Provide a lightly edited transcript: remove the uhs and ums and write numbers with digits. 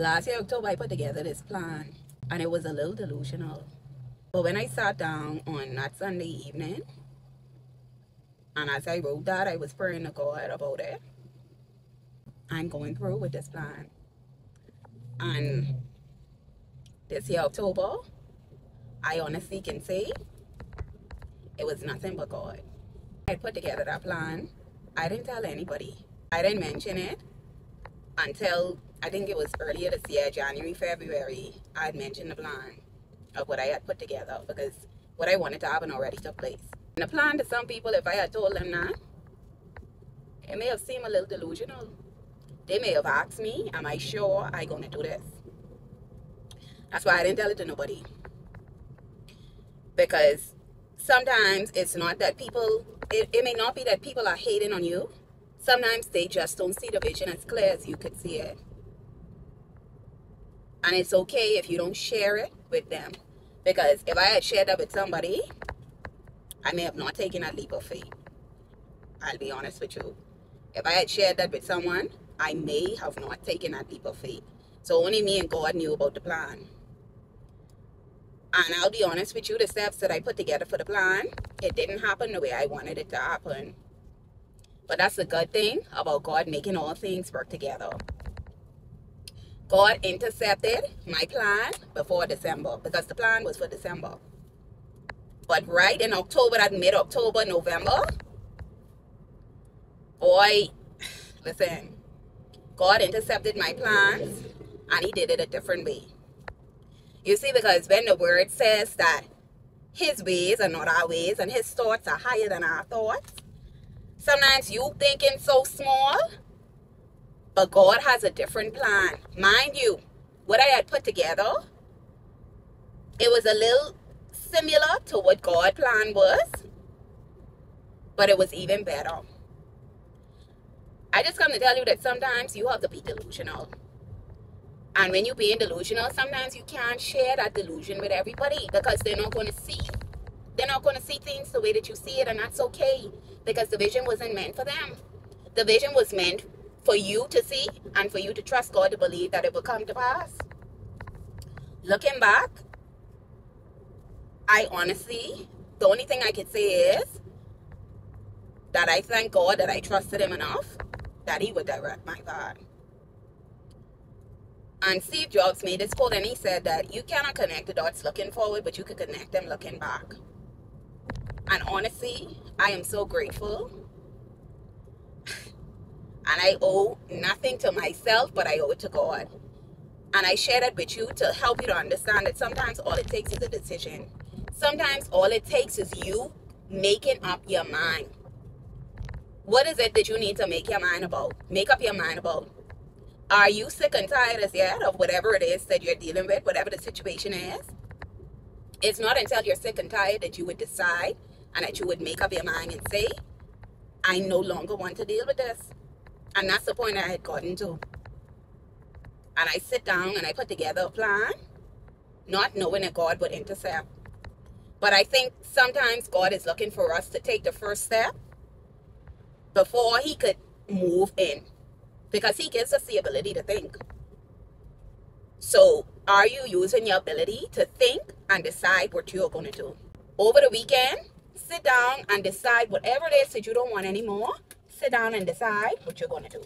Last year, October, I put together this plan, and it was a little delusional. But when I sat down on that Sunday evening, and as I wrote that, I was praying to God about it. I'm going through with this plan. And this year, October, I honestly can say it was nothing but God. I put together that plan. I didn't tell anybody. I didn't mention it until I think it was earlier this year, January, February. I had mentioned the plan of what I had put together because what I wanted to happen already took place. And the plan to some people, if I had told them that, it may have seemed a little delusional. They may have asked me, am I sure I'm going to do this? That's why I didn't tell it to nobody. Because sometimes it's not that people, it may not be that people are hating on you. Sometimes they just don't see the vision as clear as you could see it. And it's okay if you don't share it with them. Because if I had shared that with somebody, I may have not taken that leap of faith. I'll be honest with you. If I had shared that with someone, I may have not taken that leap of faith. So only me and God knew about the plan. And I'll be honest with you, the steps that I put together for the plan, it didn't happen the way I wanted it to happen. But that's the good thing about God making all things work together. God intercepted my plan before December because the plan was for December. But right in October, that mid-October, November, boy, listen, God intercepted my plans and he did it a different way. You see, because when the word says that his ways are not our ways and his thoughts are higher than our thoughts, sometimes you thinking so small, but God has a different plan. Mind you, what I had put together, it was a little similar to what God's plan was, but it was even better. I just come to tell you that sometimes you have to be delusional. And when you're being delusional, sometimes you can't share that delusion with everybody because they're not going to see. They're not going to see things the way that you see it, and that's okay because the vision wasn't meant for them. The vision was meant for you to see and for you to trust God to believe that it will come to pass. Looking back, I honestly, the only thing I could say is that I thank God that I trusted him enough that he would direct my path. And Steve Jobs made this quote and he said that you cannot connect the dots looking forward, but you can connect them looking back. And honestly, I am so grateful. And I owe nothing to myself, but I owe it to God. And I share that with you to help you to understand that sometimes all it takes is a decision. Sometimes all it takes is you making up your mind. What is it that you need to make your mind about? Make up your mind about. Are you sick and tired as yet of whatever it is that you're dealing with, whatever the situation is? It's not until you're sick and tired that you would decide and that you would make up your mind and say, I no longer want to deal with this. And that's the point I had gotten to. And I sit down and I put together a plan, not knowing that God would intercept. But I think sometimes God is looking for us to take the first step before he could move in. Because he gives us the ability to think. So, are you using your ability to think and decide what you're going to do? Over the weekend, sit down and decide whatever it is that you don't want anymore. Sit down and decide what you're going to do.